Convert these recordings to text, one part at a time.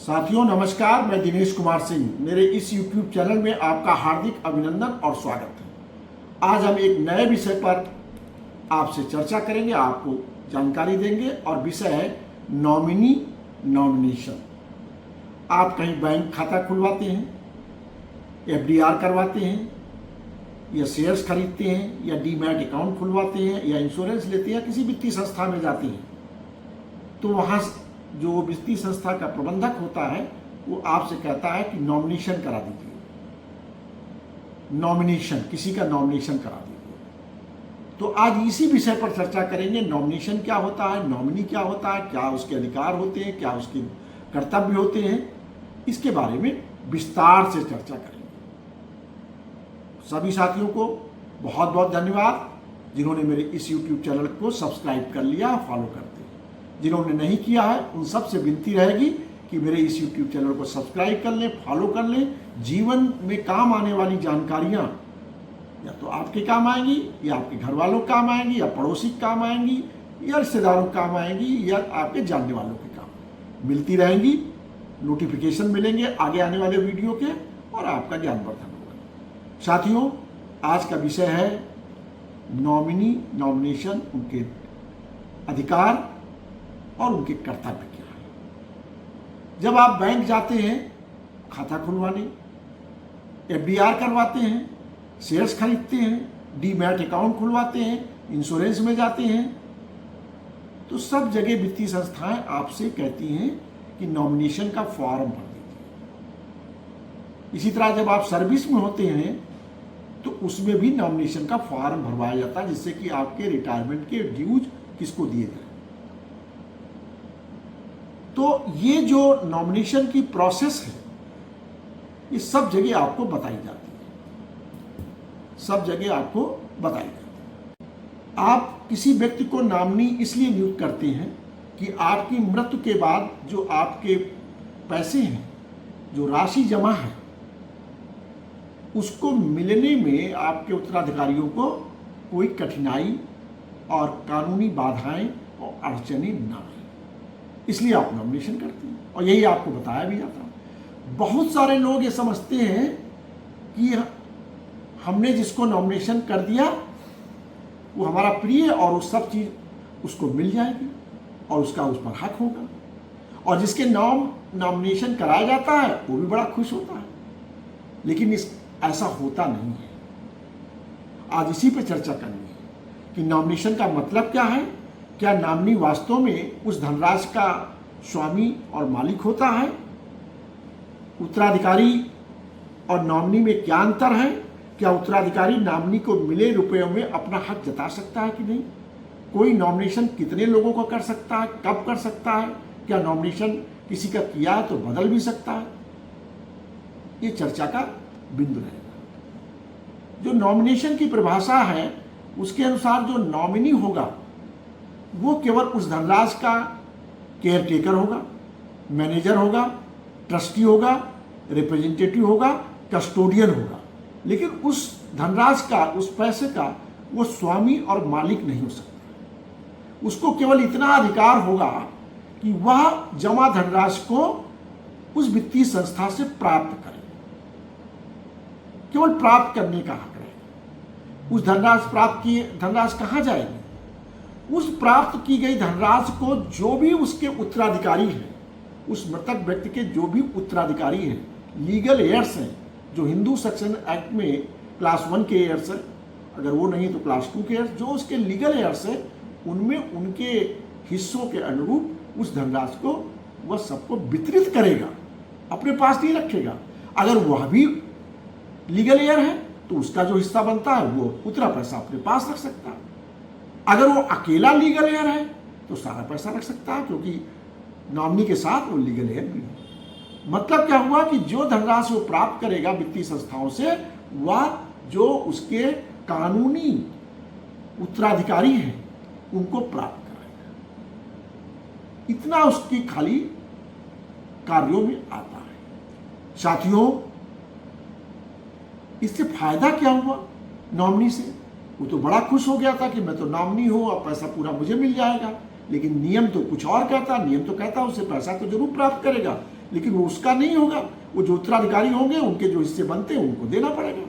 साथियों नमस्कार, मैं दिनेश कुमार सिंह। मेरे इस YouTube चैनल में आपका हार्दिक अभिनंदन और स्वागत है। आज हम एक नए विषय पर आपसे चर्चा करेंगे, आपको जानकारी देंगे और विषय है नॉमिनी नॉमिनेशन। आप कहीं बैंक खाता खुलवाते हैं, FDR करवाते हैं या शेयर्स खरीदते हैं या डीमैट अकाउंट खुलवाते हैं या इंश्योरेंस लेते हैं, किसी वित्तीय संस्था में जाते हैं, तो वहाँ जो वित्तीय संस्था का प्रबंधक होता है वो आपसे कहता है कि नॉमिनेशन करा दीजिए, नॉमिनेशन, किसी का नॉमिनेशन करा दीजिए। तो आज इसी विषय पर चर्चा करेंगे। नॉमिनेशन क्या होता है, नॉमिनी क्या होता है, क्या उसके अधिकार होते हैं, क्या उसके कर्तव्य होते हैं, इसके बारे में विस्तार से चर्चा करेंगे। सभी साथियों को बहुत बहुत धन्यवाद जिन्होंने मेरे इस YouTube चैनल को सब्सक्राइब कर लिया, फॉलो करते हैं। जिन्होंने नहीं किया है उन सब से विनती रहेगी कि मेरे इस YouTube चैनल को सब्सक्राइब कर लें, फॉलो कर लें। जीवन में काम आने वाली जानकारियाँ या तो आपके काम आएंगी, या आपके घर वालों के काम आएंगी, या पड़ोसी के काम आएंगी, या रिश्तेदारों के काम आएंगी, या आपके जानने वालों के काम मिलती रहेंगी। नोटिफिकेशन मिलेंगे आगे आने वाले वीडियो के और आपका ज्ञानवर्धन होगा। साथियों, आज का विषय है नॉमिनी नॉमिनेशन, उनके अधिकार और उनके कर्तव्य क्या है। जब आप बैंक जाते हैं खाता खुलवाने, FDR करवाते हैं, शेयर्स खरीदते हैं, डीमैट अकाउंट खुलवाते हैं, इंश्योरेंस में जाते हैं, तो सब जगह वित्तीय संस्थाएं आपसे कहती हैं कि नॉमिनेशन का फॉर्म भर दीजिए। इसी तरह जब आप सर्विस में होते हैं तो उसमें भी नॉमिनेशन का फॉर्म भरवाया जाता है, जिससे कि आपके रिटायरमेंट के ड्यूज किसको दिए जाए। तो ये जो नॉमिनेशन की प्रोसेस है ये सब जगह आपको बताई जाती है, सब जगह आपको बताई जाती है। आप किसी व्यक्ति को नॉमिनी इसलिए नियुक्त करते हैं कि आपकी मृत्यु के बाद जो आपके पैसे हैं, जो राशि जमा है, उसको मिलने में आपके उत्तराधिकारियों को कोई कठिनाई और कानूनी बाधाएं और अड़चनें ना आए, इसलिए आप नॉमिनेशन करते हैं। और यही आपको बताया भी जाता है। बहुत सारे लोग ये समझते हैं कि हमने जिसको नॉमिनेशन कर दिया वो हमारा प्रिय और वो सब चीज़ उसको मिल जाएगी और उसका उस पर हक होगा, और जिसके नॉमिनेशन कराया जाता है वो भी बड़ा खुश होता है। लेकिन ऐसा होता नहीं है। आज इसी पे चर्चा करनी है कि नॉमिनेशन का मतलब क्या है, क्या नॉमिनी वास्तव में उस धनराशि का स्वामी और मालिक होता है, उत्तराधिकारी और नॉमिनी में क्या अंतर है, क्या उत्तराधिकारी नॉमिनी को मिले रुपयों में अपना हक जता सकता है कि नहीं, कोई नॉमिनेशन कितने लोगों को कर सकता है, कब कर सकता है, क्या नॉमिनेशन किसी का किया है तो बदल भी सकता है, ये चर्चा का बिंदु रहेगा। जो नॉमिनेशन की परिभाषा है उसके अनुसार जो नॉमिनी होगा वो केवल उस धनराशि का केयर टेकर होगा, मैनेजर होगा, ट्रस्टी होगा, रिप्रेजेंटेटिव होगा, कस्टोडियन होगा, लेकिन उस धनराशि का, उस पैसे का वो स्वामी और मालिक नहीं हो सकता। उसको केवल इतना अधिकार होगा कि वह जमा धनराशि को उस वित्तीय संस्था से प्राप्त करे, केवल प्राप्त करने का हक रहेगा। उस धनराशि कहाँ जाएगी? उस प्राप्त की गई धनराशि को जो भी उसके उत्तराधिकारी हैं, उस मृतक व्यक्ति के जो भी उत्तराधिकारी हैं, लीगल एयर्स हैं, जो हिंदू सक्सेशन एक्ट में क्लास 1 के एयर्स हैं, अगर वो नहीं तो क्लास 2 के एयर्स, जो उसके लीगल एयर्स हैं, उनमें उनके हिस्सों के अनुरूप उस धनराशि को वह सबको वितरित करेगा, अपने पास नहीं रखेगा। अगर वह भी लीगल एयर है तो उसका जो हिस्सा बनता है वो उतना पैसा अपने पास रख सकता है। अगर वो अकेला लीगल एयर है तो सारा पैसा रख सकता है, क्योंकि नॉमिनी के साथ वो लीगल एयर भी है। मतलब क्या हुआ कि जो धनराशि वो प्राप्त करेगा वित्तीय संस्थाओं से, वह जो उसके कानूनी उत्तराधिकारी हैं उनको प्राप्त कराएगा। इतना उसकी खाली कार्यों में आता है। साथियों, इससे फायदा क्या हुआ नॉमिनी से? वो तो बड़ा खुश हो गया था कि मैं तो नॉमिनी हूं और पैसा पूरा मुझे मिल जाएगा, लेकिन नियम तो कुछ और कहता। नियम तो कहता उसे पैसा तो जरूर प्राप्त करेगा, लेकिन वो उसका नहीं होगा, वो जो उत्तराधिकारी होंगे उनके जो हिस्से बनते हैं उनको देना पड़ेगा।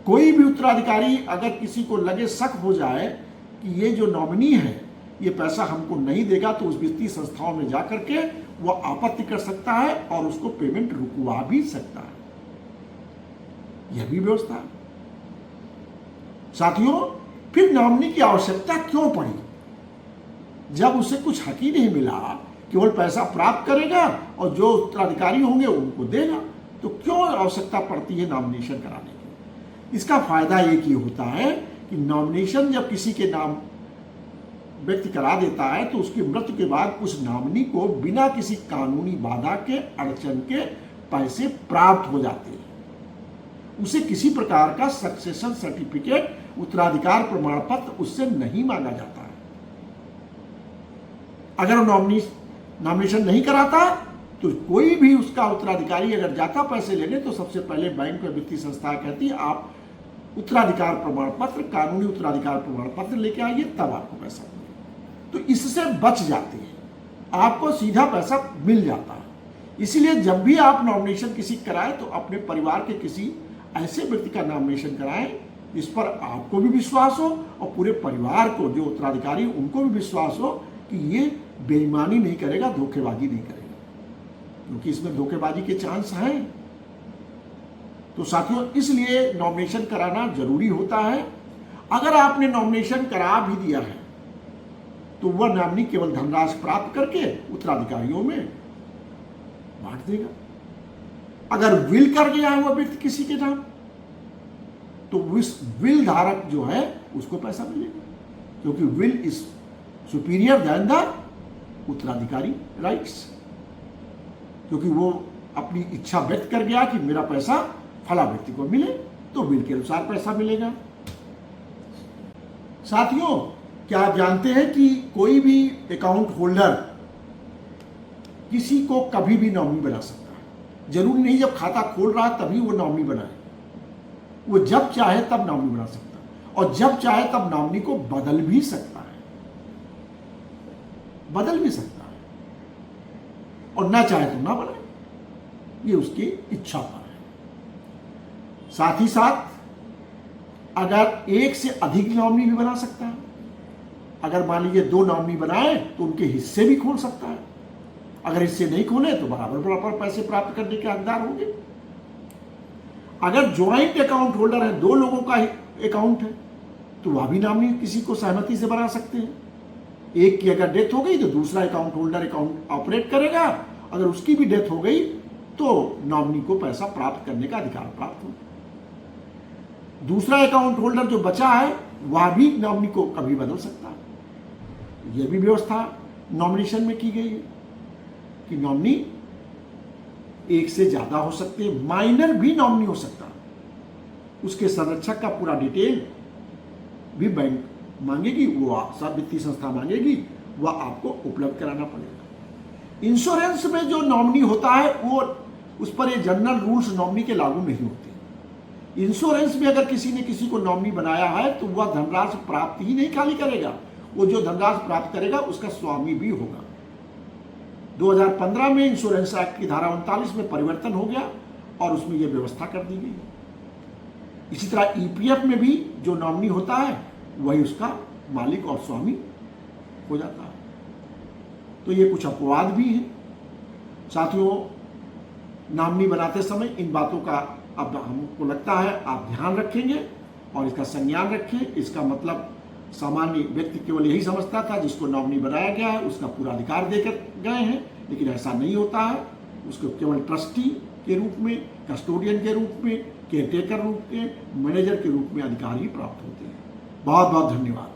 कोई भी उत्तराधिकारी अगर किसी को लगे, शक हो जाए कि ये जो नॉमिनी है ये पैसा हमको नहीं देगा, तो उस वित्तीय संस्थाओं में जाकर के वो आपत्ति कर सकता है और उसको पेमेंट रुकवा भी सकता है। यह भी व्यवस्था है। साथियों, फिर नॉमिनी की आवश्यकता क्यों पड़ी? जब उसे कुछ हक ही नहीं मिला, केवल पैसा प्राप्त करेगा और जो उत्तराधिकारी होंगे उनको देगा, तो क्यों आवश्यकता पड़ती है नॉमिनेशन कराने की? इसका फायदा एक ही होता है कि नॉमिनेशन जब किसी के नाम व्यक्ति करा देता है तो उसकी मृत्यु के बाद उस नॉमिनी को बिना किसी कानूनी बाधा के, अड़चन के पैसे प्राप्त हो जाते हैं। उसे किसी प्रकार का सक्सेशन सर्टिफिकेट, उत्तराधिकार प्रमाण पत्र उससे नहीं मांगा जाता है। अगर वो नॉमिनेशन नहीं कराता तो कोई भी उसका उत्तराधिकारी अगर जाता पैसे लेने तो सबसे पहले बैंक में वित्तीय संस्था कहती है आप उत्तराधिकार प्रमाण पत्र, कानूनी उत्तराधिकार प्रमाण पत्र लेके आइए, तब आपको पैसा मिलेगा। तो इससे बच जाते हैं, आपको सीधा पैसा मिल जाता है। इसीलिए जब भी आप नॉमिनेशन किसी कराएं तो अपने परिवार के किसी ऐसे व्यक्ति का नॉमिनेशन कराएं जिस पर आपको भी विश्वास हो और पूरे परिवार को, जो उत्तराधिकारी उनको भी विश्वास हो कि ये बेईमानी नहीं करेगा, धोखेबाजी नहीं करेगा, क्योंकि इसमें धोखेबाजी के चांस हैं। तो साथियों, इसलिए नॉमिनेशन कराना जरूरी होता है। अगर आपने नॉमिनेशन करा भी दिया है तो वह नॉमिनी केवल धनराशि प्राप्त करके उत्तराधिकारियों में बांट देगा। अगर विल कर गया है वह व्यक्ति किसी के नाम, तो उस विल धारक जो है उसको पैसा मिलेगा, क्योंकि will is superior than the उत्तराधिकारी राइट्स, क्योंकि वो अपनी इच्छा व्यक्त कर गया कि मेरा पैसा फला व्यक्ति को मिले, तो विल के अनुसार पैसा मिलेगा। साथियों, क्या आप जानते हैं कि कोई भी अकाउंट होल्डर किसी को कभी भी नॉमिनी बना सकता है? जरूरी नहीं जब खाता खोल रहा है तभी वो नॉमिनी बनाए, वो जब चाहे तब नॉमिनी बना सकता है और जब चाहे तब नॉमिनी को बदल भी सकता है, और ना चाहे तो ना बनाए, ये उसकी इच्छा पर है। साथ ही साथ अगर एक से अधिक नॉमिनी भी बना सकता है। अगर मान लीजिए 2 नॉमिनी बनाए तो उनके हिस्से भी खोल सकता है। अगर हिस्से नहीं खोले तो बराबर पैसे प्राप्त करने के हकदार होंगे। अगर ज्वाइंट अकाउंट होल्डर है, 2 लोगों का अकाउंट है, तो वह भी नॉमिनी किसी को सहमति से बना सकते हैं। एक की अगर डेथ हो गई तो दूसरा अकाउंट होल्डर अकाउंट ऑपरेट करेगा, अगर उसकी भी डेथ हो गई तो नॉमिनी को पैसा प्राप्त करने का अधिकार प्राप्त होगा। दूसरा अकाउंट होल्डर जो बचा है वह भी नॉमिनी को कभी बदल सकता है। यह भी व्यवस्था नॉमिनेशन में की गई है कि नॉमिनी एक से ज्यादा हो सकते हैं, माइनर भी नॉमिनी हो सकता है। उसके संरक्षक का पूरा डिटेल भी बैंक मांगेगी, वो सब वित्तीय संस्था मांगेगी, वह आपको उपलब्ध कराना पड़ेगा। इंश्योरेंस में जो नॉमिनी होता है वो उस पर ये जनरल रूल्स नॉमिनी के लागू नहीं होते। इंश्योरेंस में अगर किसी ने किसी को नॉमिनी बनाया है तो वह धनराशि प्राप्त ही नहीं खाली करेगा, वो जो धनराशि प्राप्त करेगा उसका स्वामी भी होगा। 2015 में इंश्योरेंस एक्ट की धारा 39 में परिवर्तन हो गया और उसमें यह व्यवस्था कर दी गई। इसी तरह ईपीएफ में भी जो नॉमिनी होता है वही उसका मालिक और स्वामी हो जाता है। तो ये कुछ अपवाद भी है। साथियों, नॉमिनी बनाते समय इन बातों का अब हमको लगता है आप ध्यान रखेंगे और इसका संज्ञान रखें। इसका मतलब सामान्य व्यक्ति केवल यही समझता था जिसको नॉमिनी बनाया गया है उसका पूरा अधिकार देकर गए हैं, लेकिन ऐसा नहीं होता है। उसको केवल ट्रस्टी के रूप में, कस्टोडियन के रूप में, केयरटेकर रूप में, मैनेजर के रूप में अधिकार ही प्राप्त होते हैं। बहुत बहुत धन्यवाद।